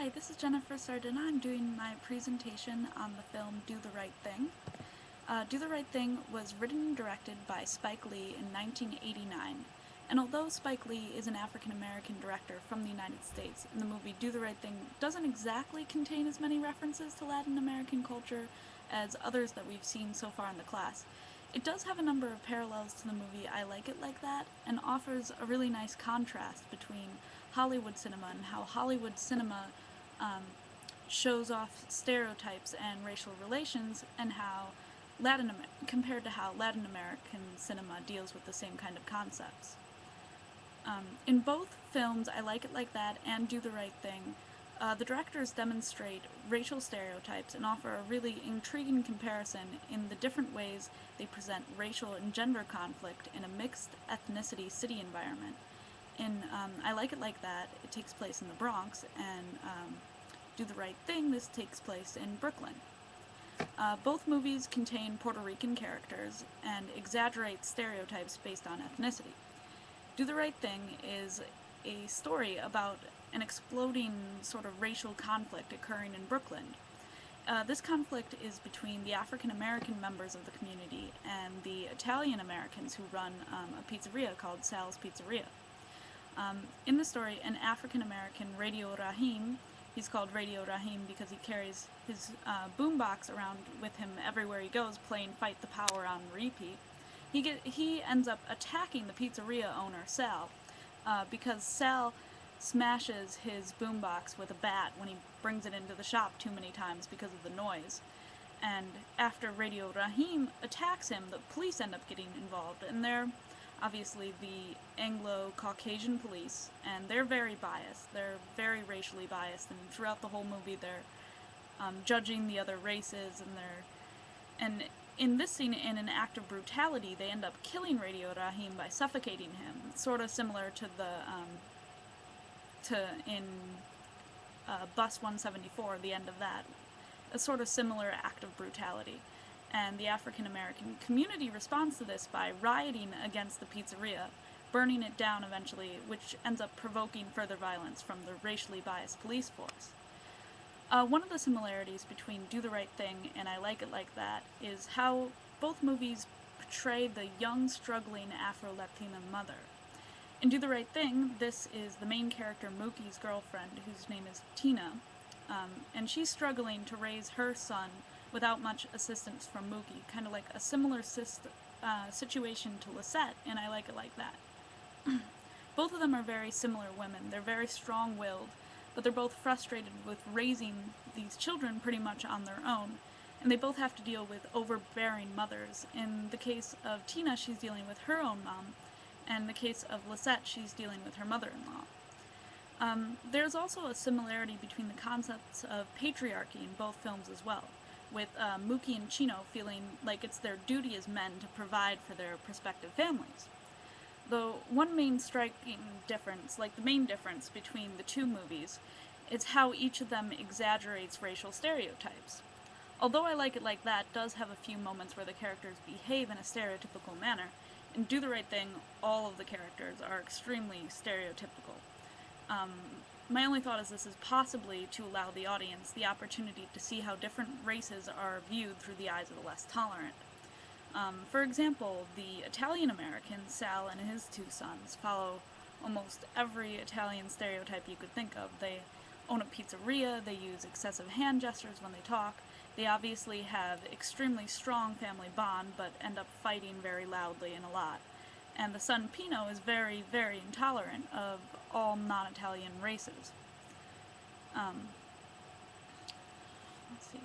Hi, this is Jennifer Sardina. I'm doing my presentation on the film Do the Right Thing. Do the Right Thing was written and directed by Spike Lee in 1989, and although Spike Lee is an African-American director from the United States, the movie Do the Right Thing doesn't exactly contain as many references to Latin American culture as others that we've seen so far in the class. It does have a number of parallels to the movie I Like It Like That, and offers a really nice contrast between Hollywood cinema and how Hollywood cinema um, shows off stereotypes and racial relations, and how compared to how Latin American cinema deals with the same kind of concepts. In both films, I Like It Like That and Do the Right Thing, the directors demonstrate racial stereotypes and offer a really intriguing comparison in the different ways they present racial and gender conflict in a mixed ethnicity city environment. In I Like It Like That, it takes place in the Bronx, and Do the Right Thing, this takes place in Brooklyn. Both movies contain Puerto Rican characters and exaggerate stereotypes based on ethnicity. Do the Right Thing is a story about an exploding sort of racial conflict occurring in Brooklyn. This conflict is between the African American members of the community and the Italian Americans who run a pizzeria called Sal's Pizzeria. In the story, an African American, Radio Rahim, he's called Radio Rahim because he carries his boombox around with him everywhere he goes, playing Fight the Power on repeat. He ends up attacking the pizzeria owner, Sal, because Sal smashes his boombox with a bat when he brings it into the shop too many times because of the noise. And after Radio Rahim attacks him, the police end up getting involved, and they're obviously the Anglo-Caucasian police, and they're very biased. They're very racially biased, and throughout the whole movie they're judging the other races, and in this scene, in an act of brutality, they end up killing Radio Rahim by suffocating him, sort of similar to in Bus 174, the end of that, a sort of similar act of brutality. And the African American community responds to this by rioting against the pizzeria, burning it down eventually, which ends up provoking further violence from the racially biased police force. One of the similarities between Do the Right Thing and I Like It Like That is how both movies portray the young, struggling Afro-Latina mother. In Do the Right Thing, this is the main character Mookie's girlfriend, whose name is Tina, and she's struggling to raise her son without much assistance from Mookie, kind of like a similar situation to Lisette, and I Like It Like That. Both of them are very similar women. They're very strong-willed, but they're both frustrated with raising these children pretty much on their own, and they both have to deal with overbearing mothers. In the case of Tina, she's dealing with her own mom, and in the case of Lisette, she's dealing with her mother-in-law. There's also a similarity between the concepts of patriarchy in both films as well, with Mookie and Chino feeling like it's their duty as men to provide for their prospective families. Though one main striking difference, like the main difference between the two movies, is how each of them exaggerates racial stereotypes. Although I Like It Like That does have a few moments where the characters behave in a stereotypical manner, in Do the Right Thing, all of the characters are extremely stereotypical. My only thought is this is possibly to allow the audience the opportunity to see how different races are viewed through the eyes of the less tolerant. For example, the Italian American, Sal, and his two sons follow almost every Italian stereotype you could think of. They own a pizzeria, they use excessive hand gestures when they talk, they obviously have extremely strong family bond, but end up fighting very loudly and a lot. And the son Pino is very, very intolerant of all non-Italian races. Let's see.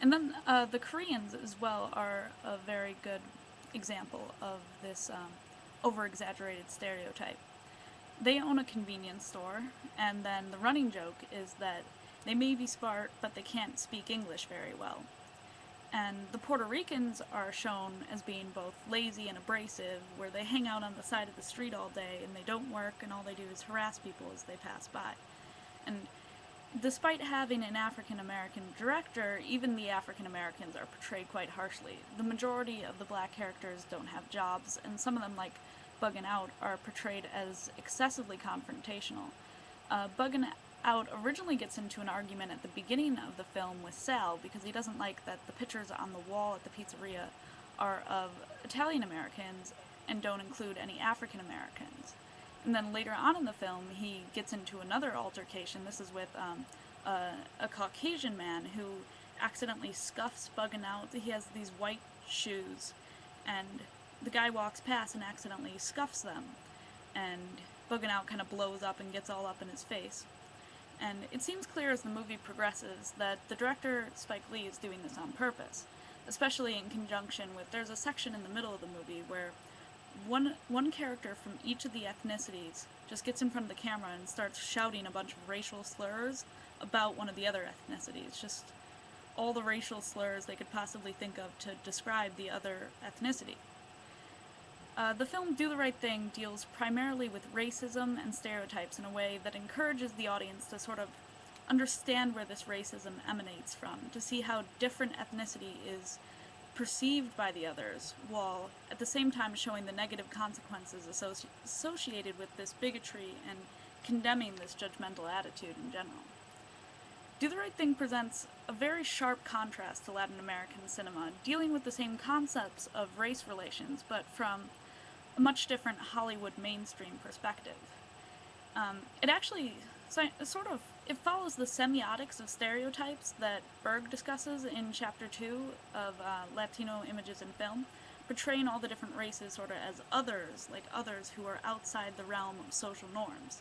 And then the Koreans as well are a very good example of this over-exaggerated stereotype. They own a convenience store, and then the running joke is that they may be smart, but they can't speak English very well. And the Puerto Ricans are shown as being both lazy and abrasive, where they hang out on the side of the street all day and they don't work, and all they do is harass people as they pass by. And despite having an African American director, even the African Americans are portrayed quite harshly. The majority of the black characters don't have jobs, and some of them, like Buggin' Out, are portrayed as excessively confrontational. Buggin' out originally gets into an argument at the beginning of the film with Sal because he doesn't like that the pictures on the wall at the pizzeria are of Italian Americans and don't include any African Americans. And then later on in the film, he gets into another altercation. This is with a Caucasian man who accidentally scuffs Buggin' Out. He has these white shoes, and the guy walks past and accidentally scuffs them, and Buggin' Out kind of blows up and gets all up in his face. And it seems clear as the movie progresses that the director, Spike Lee, is doing this on purpose, especially in conjunction with, there's a section in the middle of the movie where one character from each of the ethnicities just gets in front of the camera and starts shouting a bunch of racial slurs about one of the other ethnicities, just all the racial slurs they could possibly think of to describe the other ethnicity. The film Do the Right Thing deals primarily with racism and stereotypes in a way that encourages the audience to sort of understand where this racism emanates from, to see how different ethnicity is perceived by the others, while at the same time showing the negative consequences associated with this bigotry and condemning this judgmental attitude in general. Do the Right Thing presents a very sharp contrast to Latin American cinema, dealing with the same concepts of race relations, but from a much different Hollywood mainstream perspective. It actually it follows the semiotics of stereotypes that Berg discusses in Chapter 2 of Latino Images in Film, portraying all the different races sort of as others, like others who are outside the realm of social norms.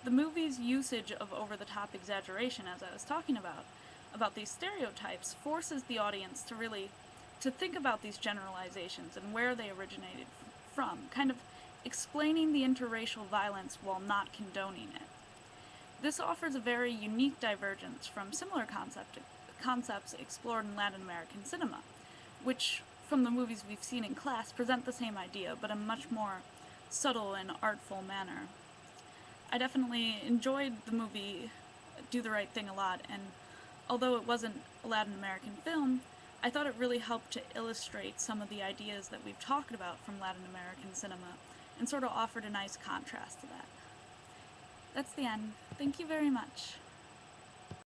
The movie's usage of over-the-top exaggeration, as I was talking about these stereotypes, forces the audience to really think about these generalizations and where they originated from, kind of explaining the interracial violence while not condoning it. This offers a very unique divergence from similar concepts explored in Latin American cinema, which, from the movies we've seen in class, present the same idea, but in a much more subtle and artful manner. I definitely enjoyed the movie Do the Right Thing a lot, and although it wasn't a Latin American film, I thought it really helped to illustrate some of the ideas that we've talked about from Latin American cinema, and sort of offered a nice contrast to that. That's the end. Thank you very much.